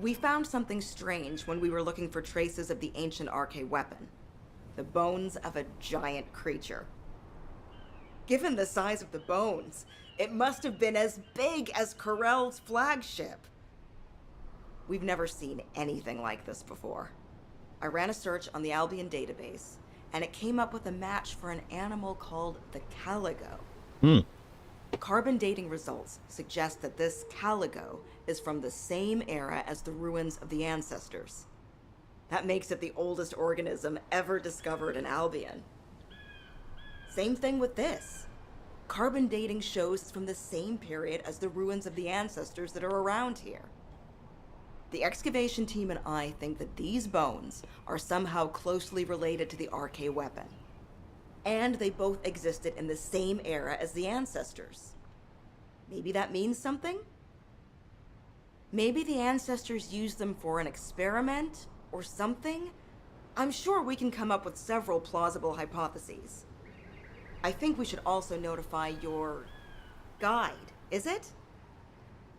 We found something strange when we were looking for traces of the ancient arcane weapon. The bones of a giant creature. Given the size of the bones, it must have been as big as Corell's flagship. We've never seen anything like this before. I ran a search on the Albion database, and it came up with a match for an animal called the CALIGO. Carbon dating results suggest that this CALIGO is from the same era as the ruins of the ancestors. That makes it the oldest organism ever discovered in Albion. Same thing with this. Carbon dating shows it's from the same period as the ruins of the ancestors that are around here. The excavation team and I think that these bones are somehow closely related to the arcane weapon. And they both existed in the same era as the ancestors. Maybe that means something? Maybe the ancestors used them for an experiment or something? I'm sure we can come up with several plausible hypotheses. I think we should also notify your guide, is it?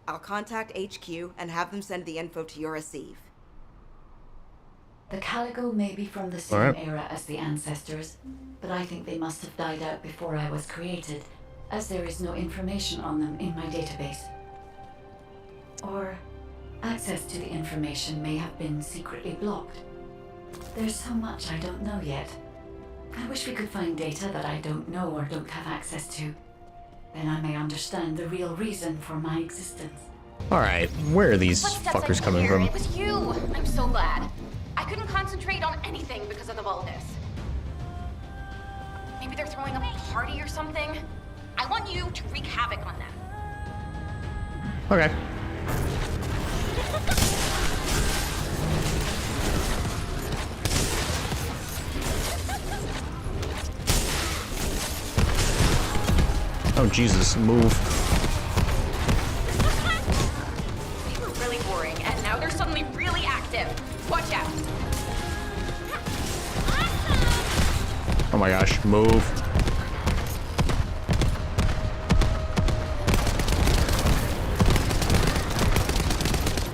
I'll contact HQ and have them send the info to your receive. The CALIGO may be from the same era as the ancestors, but I think they must have died out before I was created, as there is no information on them in my database. Or access to the information may have been secretly blocked. There's so much I don't know yet. I wish we could find data that I don't know or don't have access to. Then I may understand the real reason for my existence. Alright, where are these Footsteps fuckers I coming hear. from? It was you! I'm so glad. I couldn't concentrate on anything because of the baldness. Maybe they're throwing a party or something? I want you to wreak havoc on them. Okay. Oh Jesus, move. They were really boring, and now they're suddenly really active. Watch out. Oh my gosh, move.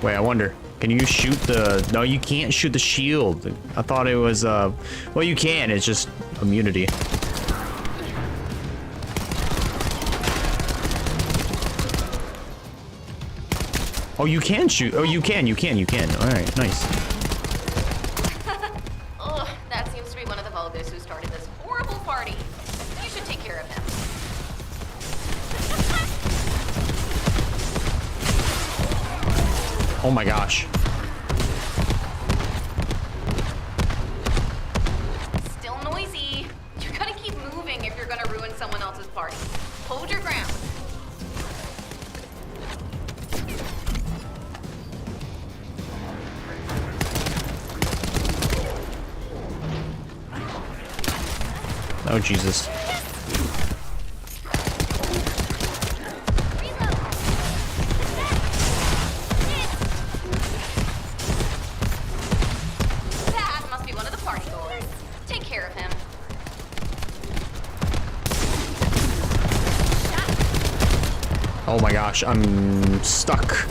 Wait, I wonder. Can you shoot the... No, you can't shoot the shield. I thought it was, well, you can. It's just immunity. Oh, you can shoot. Oh, you can. All right, nice. Ugh, that seems to be one of the vulgus who started this horrible party. You should take care of him. Oh my gosh. Still noisy. You're gonna keep moving if you're gonna ruin someone else's party. Hold your ground. Oh Jesus. That must be one of the party goers. Take care of him. Oh my gosh, I'm stuck.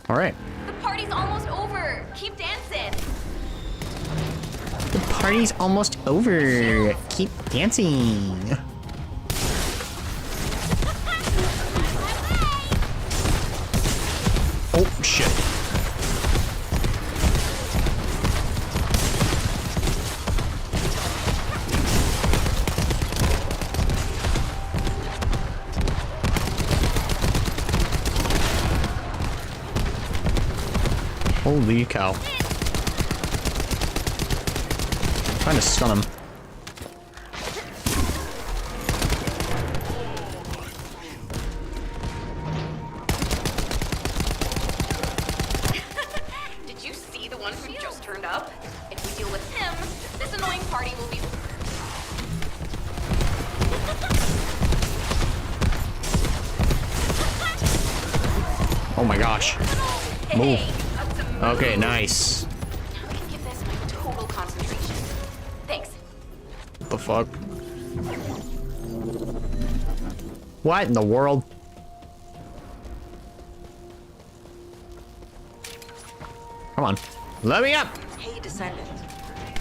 All right. The party's almost over. Keep dancing. The party's almost over. Keep dancing. Oh shit. Holy cow. Trying to stun him. Did you see the one who just turned up? If we deal with him, this annoying party will be... Oh my gosh. Move. Hey, that's a move. Okay, nice. Now I can give this my total concentration. Thanks. the fuck? What in the world? Come on. Let me up! Hey, Descendant.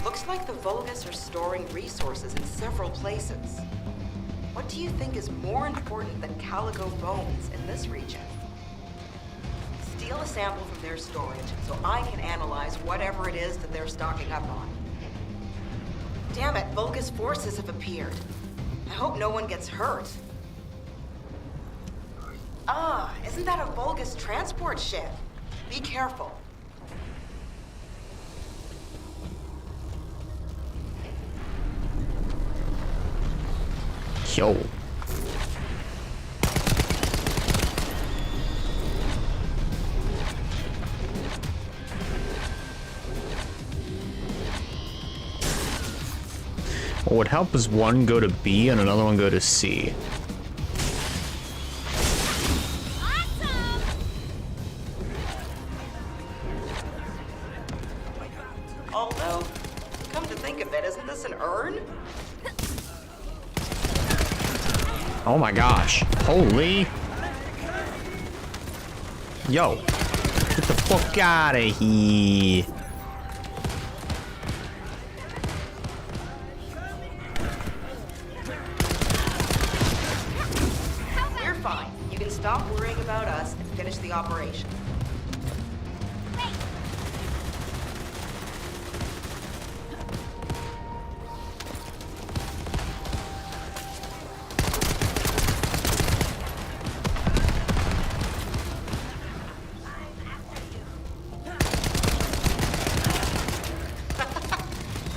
Looks like the Vulgus are storing resources in several places. What do you think is more important than Caligo bones in this region? Steal a sample from their storage so I can analyze whatever it is that they're stocking up on. Damn it, Vulgus forces have appeared. I hope no one gets hurt. Ah, isn't that a Vulgus transport ship? Be careful. Yo. What would help is one go to B and another one go to C. Although, come to think of it, isn't this an urn? Oh my gosh. Holy. Yo. Get the fuck out of here. We're fine. You can stop worrying about us and finish the operation.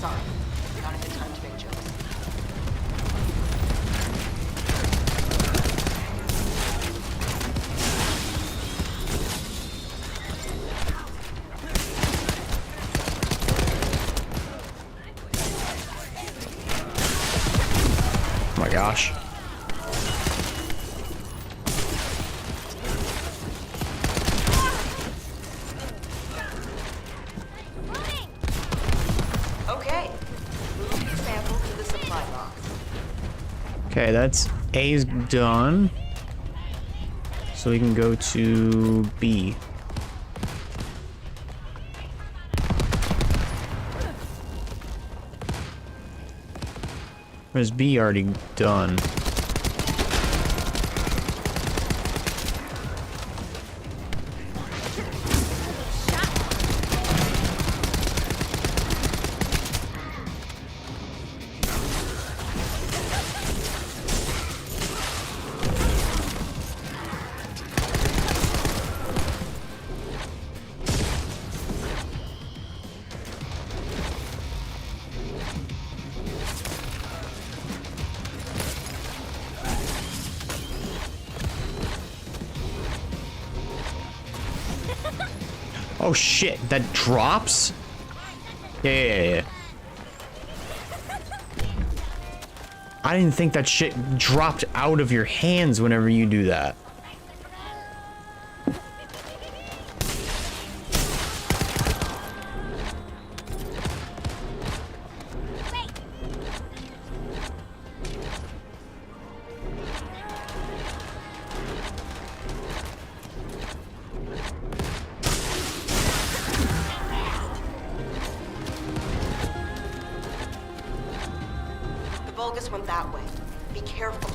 Sorry, not a good time to make jokes. Oh my gosh. Okay, move your sample to the supply box. Okay, that's A's done. So we can go to B. Or is B already done? Oh shit, that drops? Yeah. I didn't think that shit dropped out of your hands whenever you do that. The Vulgus went that way. Be careful.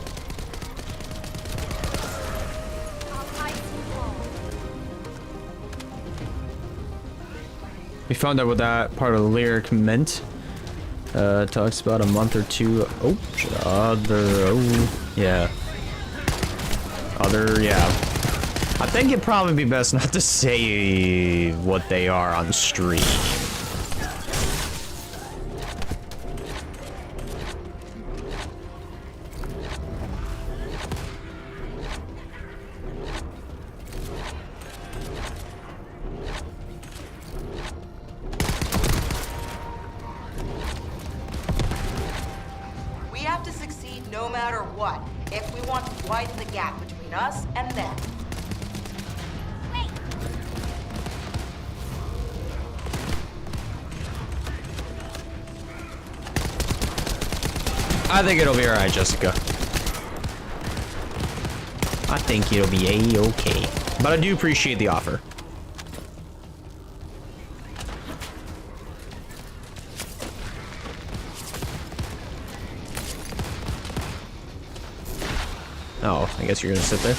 We found out what that part of the lyric meant. Talks about a month or two. Oh, yeah. I think it'd probably be best not to say what they are on stream. We have to succeed no matter what, if we want to widen the gap between us and them. I think it'll be alright, Jessica. I think it'll be a-okay. But I do appreciate the offer. Oh, I guess you're gonna sit there.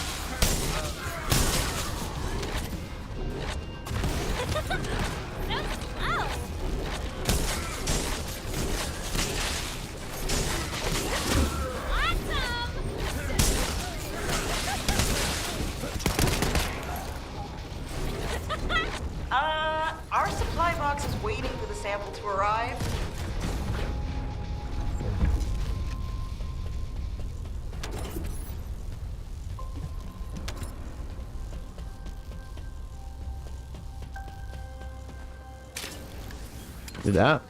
Our supply box is waiting for the sample to arrive. Do that.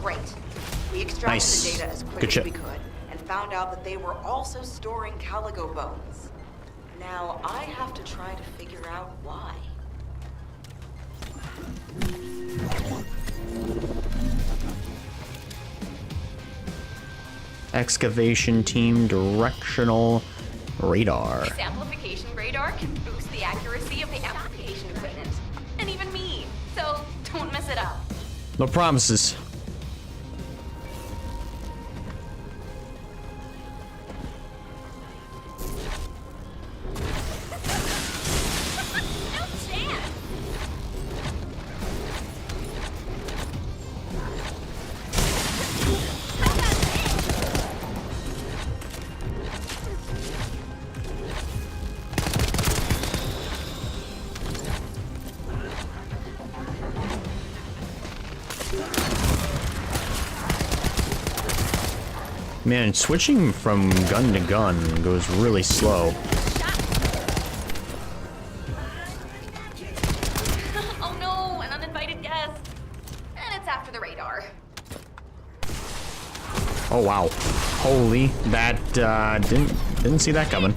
Great. We extracted Nice. the data as Good quick as shit. we could and found out that they were also storing CALIGO bones. Now I have to try to figure out why. Excavation team directional radar. This amplification radar can boost the accuracy of the amplification equipment. And even me. So don't mess it up. No promises. No chance. Man, switching from gun to gun goes really slow. Oh no, an uninvited guest. And it's after the radar. Oh wow. Holy, that didn't see that coming.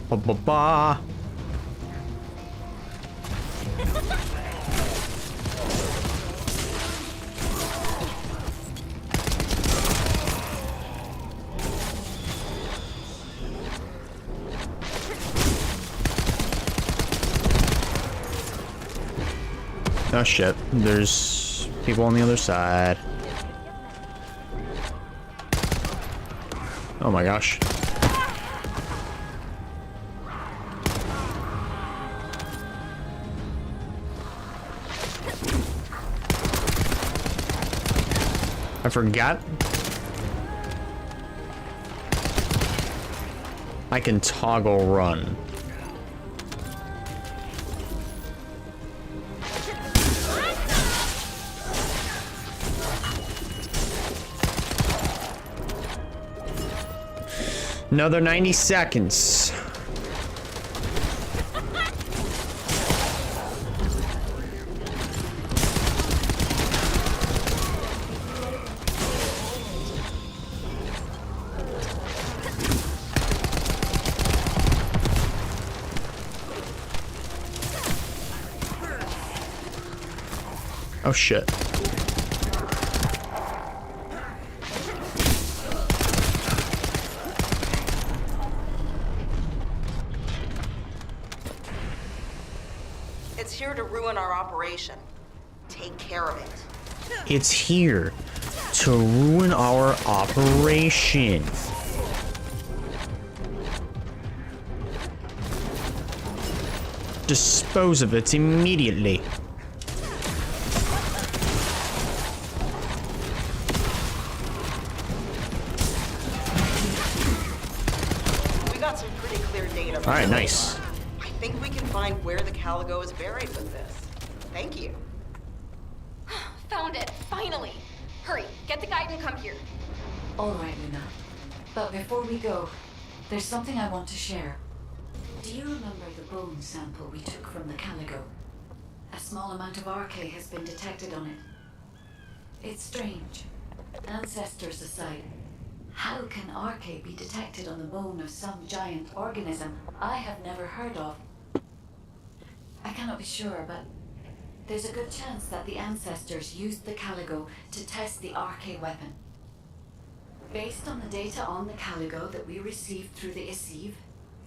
Ba-ba-ba. Oh shit, there's people on the other side. Oh my gosh. I forgot. I can toggle run. Another 90 seconds. Oh shit. It's here to ruin our operation. Take care of it. It's here to ruin our operation. Dispose of it immediately. We got some pretty clear data. All right, nice. I think we can find where the Caligo is buried with this. Thank you. Found it, finally. Hurry, get the guide and come here. All right, Luna. But before we go, there's something I want to share. Do you remember the bone sample we took from the Caligo? A small amount of RK has been detected on it. It's strange. Ancestors aside, how can RK be detected on the bone of some giant organism I have never heard of? I cannot be sure, but there's a good chance that the ancestors used the Caligo to test the RK weapon. Based on the data on the Caligo that we received through the Isiv,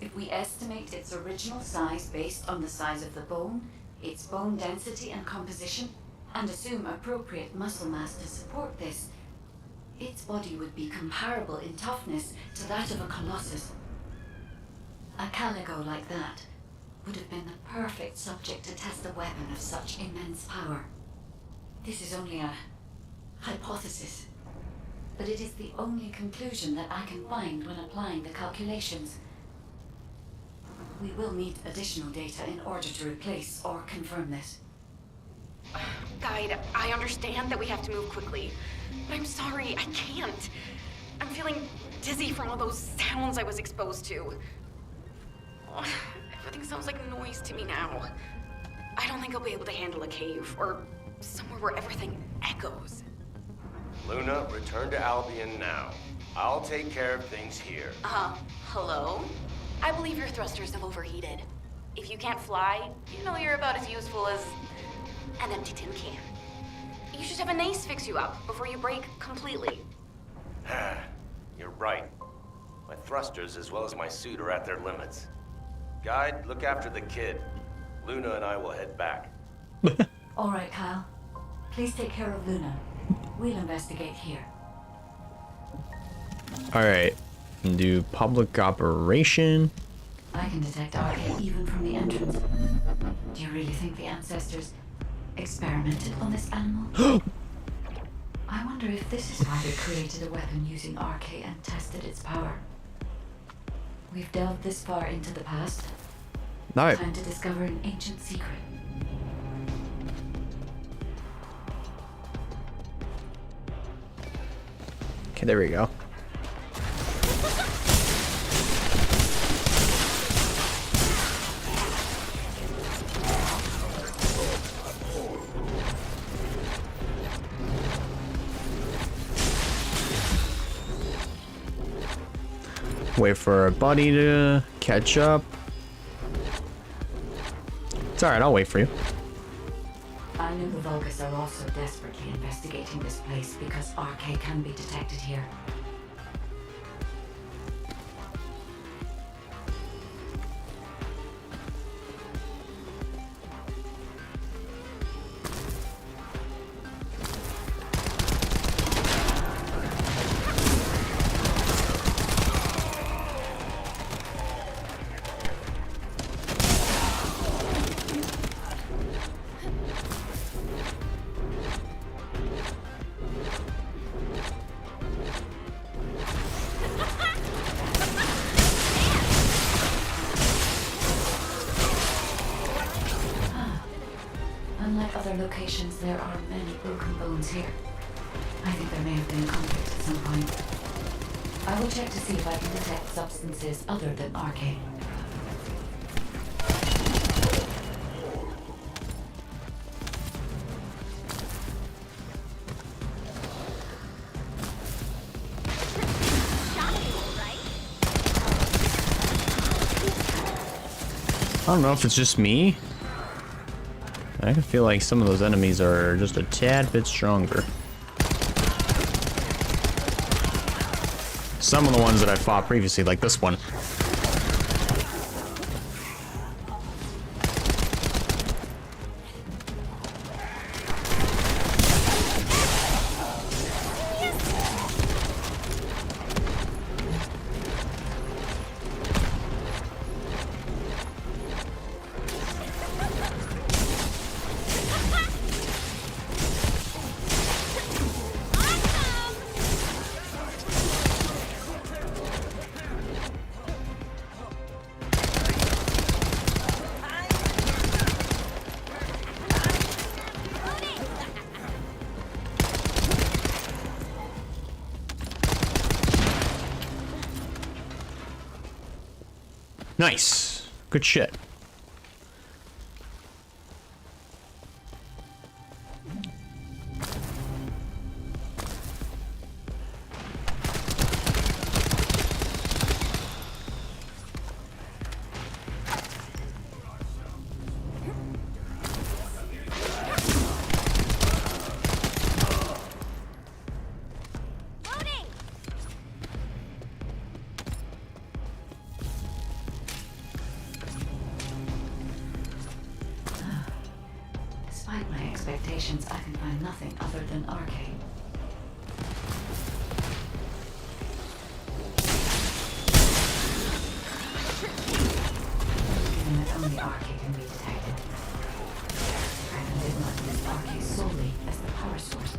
if we estimate its original size based on the size of the bone, its bone density and composition, and assume appropriate muscle mass to support this, its body would be comparable in toughness to that of a colossus. A Caligo like that would have been the perfect subject to test a weapon of such immense power. This is only a hypothesis, but it is the only conclusion that I can find when applying the calculations. We will need additional data in order to replace or confirm this. Guide, I understand that we have to move quickly, but I'm sorry, I can't. I'm feeling dizzy from all those sounds I was exposed to. Everything sounds like noise to me now. I don't think I'll be able to handle a cave, or somewhere where everything echoes. Luna, return to Albion now. I'll take care of things here. Hello? I believe your thrusters have overheated. If you can't fly, you know you're about as useful as an empty tin can. You should have an ace fix you up before you break completely. You're right. My thrusters as well as my suit are at their limits. Guide, look after the kid. Luna and I will head back. All right, Kyle. Please take care of Luna. We'll investigate here. Alright. Do public operation. I can detect RK even from the entrance. Do you really think the ancestors experimented on this animal? I wonder if this is why they created a weapon using RK and tested its power. We've delved this far into the past. No. Time to discover an ancient secret. Okay, there we go. Wait for our buddy to catch up. It's alright, I'll wait for you. I knew the Vulgus are also desperately investigating this place because RK can be detected here. Unlike other locations, there are many broken bones here. I think there may have been a conflict at some point. I will check to see if I can detect substances other than RK. I don't know if it's just me. I can feel like some of those enemies are just a tad bit stronger. Some of the ones that I fought previously, like this one. Nice. Good shit. Despite my expectations, I can find nothing other than arcade. Given that only arcade can be detected, Dragon did not list arcade solely as the power source.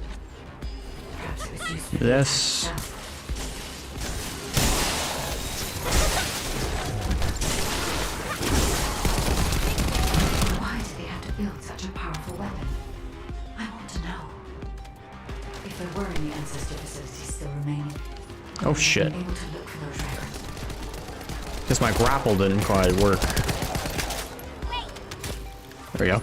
Perhaps it was used for This. Why did they have to build such a powerful weapon? I want to know. If there were any ancestor facilities still remaining, Oh shit. I'm able to look for those records. Guess my grapple didn't quite work. There we go.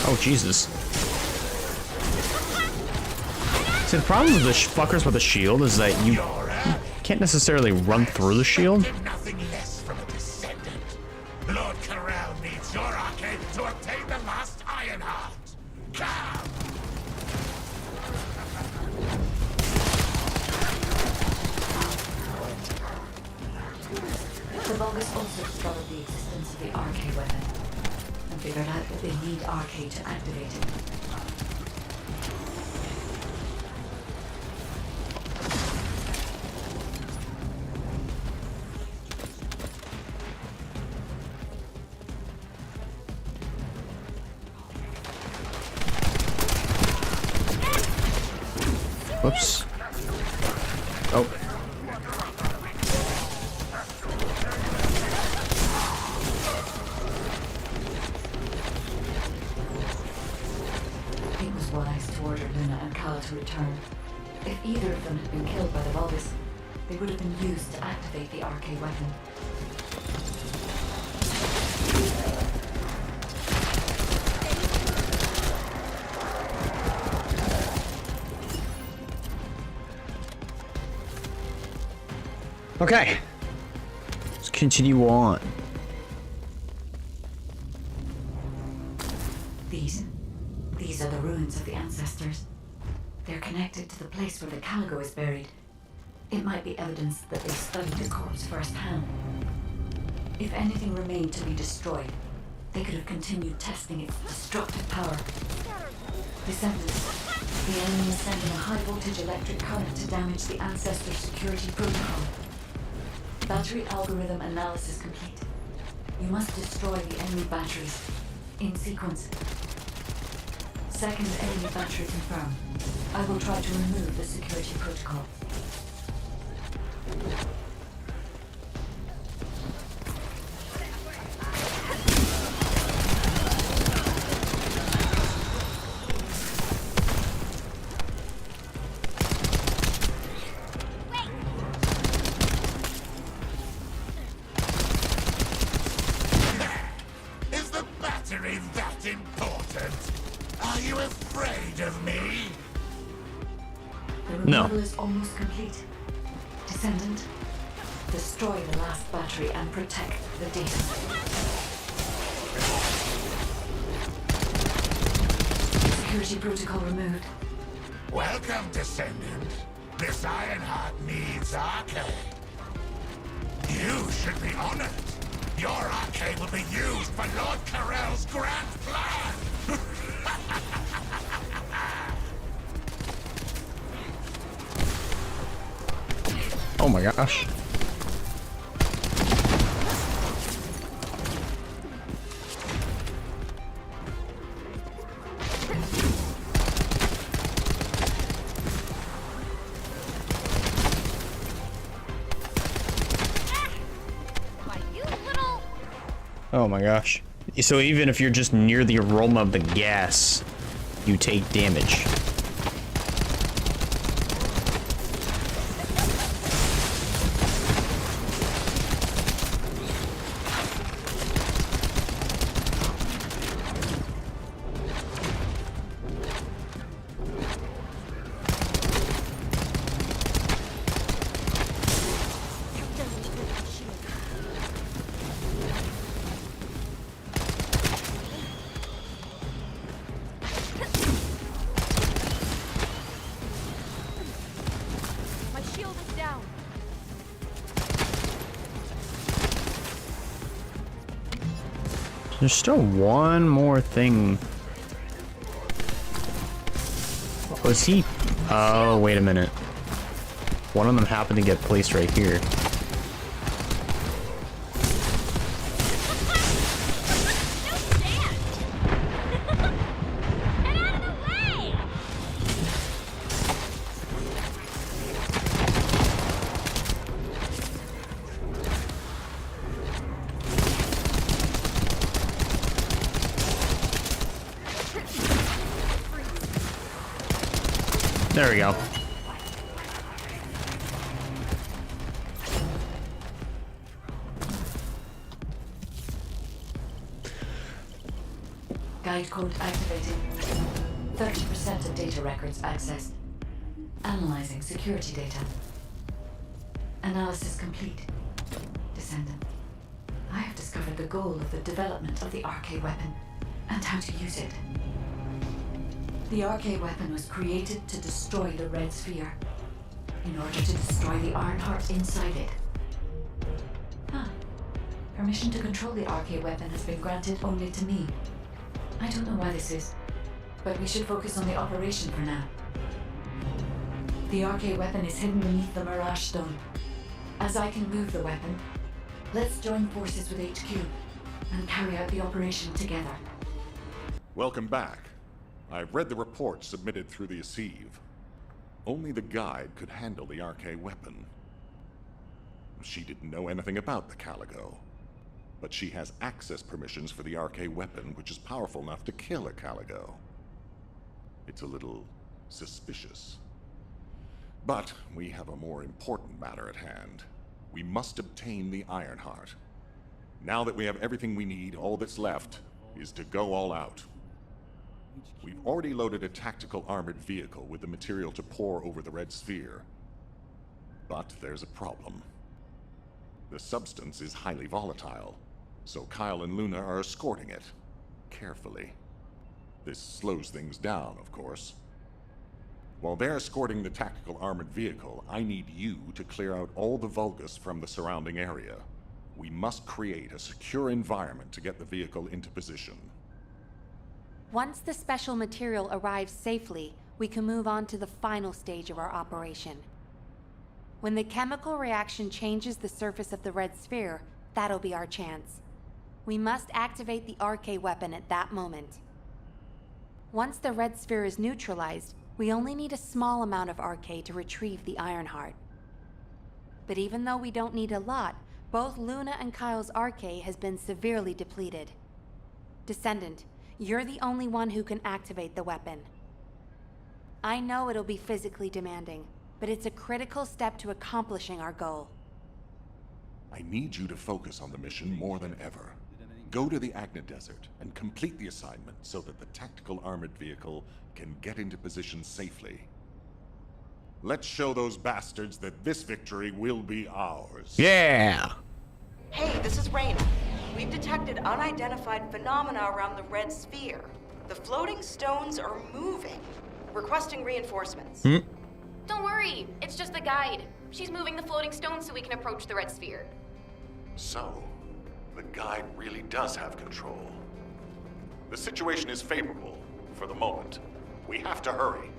Oh, Jesus. See, the problem with the fuckers with a shield is that you can't necessarily run through the shield. Nothing less from a descendant. Lord Corral needs your arcade to obtain the last Iron Heart. Come! The Vulgus also discovered the existence of the arcade weapon and figured out that they need arcade to activate it. Whoops. Oh. It was wise to order Luna and Cal to return. If either of them had been killed by the Vulgus, they would have been used to activate the arcade weapon. Okay. Let's continue on. These are the ruins of the ancestors. They're connected to the place where the CALIGO is buried. It might be evidence that they studied the corpse firsthand. If anything remained to be destroyed, they could have continued testing its destructive power. Descendants, the enemy is sending a high-voltage electric current to damage the ancestor security protocol. Battery algorithm analysis complete. You must destroy the enemy batteries in sequence. Second enemy battery confirmed. I will try to remove the security protocol. Is the battery that important? Are you afraid of me? The No. removal is almost complete. Descendant, destroy the last battery and protect the data. Security protocol removed. Welcome, Descendant. This Ironheart needs arcade. You should be honored. Your arcade will be used for Lord Corell's grand plan. Oh my gosh. Oh my gosh. So even if you're just near the aroma of the gas, you take damage. My shield is down. There's still one more thing. Was he? Oh, wait a minute. One of them happened to get placed right here. There we go. Guide code activating. 30% of data records accessed. Analyzing security data. Analysis complete. Descendant. I have discovered the goal of the development of the RK weapon and how to use it. The RK weapon was created to destroy the Red Sphere, in order to destroy the Ironheart inside it. Huh. Permission to control the RK weapon has been granted only to me. I don't know why this is, but we should focus on the operation for now. The RK weapon is hidden beneath the Mirage Stone. As I can move the weapon, let's join forces with HQ and carry out the operation together. Welcome back. I've read the report submitted through the Assive. Only the guide could handle the RK weapon. She didn't know anything about the CALIGO, but she has access permissions for the RK weapon, which is powerful enough to kill a CALIGO. It's a little suspicious. But we have a more important matter at hand. We must obtain the Ironheart. Now that we have everything we need, all that's left is to go all out. We've already loaded a tactical armored vehicle with the material to pour over the Red Sphere. But there's a problem. The substance is highly volatile, so Kyle and Luna are escorting it, carefully. This slows things down, of course. While they're escorting the tactical armored vehicle, I need you to clear out all the Vulgus from the surrounding area. We must create a secure environment to get the vehicle into position. Once the special material arrives safely, we can move on to the final stage of our operation. When the chemical reaction changes the surface of the Red Sphere, that'll be our chance. We must activate the RK weapon at that moment. Once the Red Sphere is neutralized, we only need a small amount of RK to retrieve the Ironheart. But even though we don't need a lot, both Luna and Kyle's RK has been severely depleted. Descendant, you're the only one who can activate the weapon. I know it'll be physically demanding, but it's a critical step to accomplishing our goal. I need you to focus on the mission more than ever. Go to the Agna Desert and complete the assignment so that the tactical armored vehicle can get into position safely. Let's show those bastards that this victory will be ours. Yeah! Hey, this is Rain. We've detected unidentified phenomena around the Red Sphere. The floating stones are moving. Requesting reinforcements. Don't worry, it's just the guide. She's moving the floating stones so we can approach the Red Sphere. So, the guide really does have control. The situation is favorable for the moment. We have to hurry.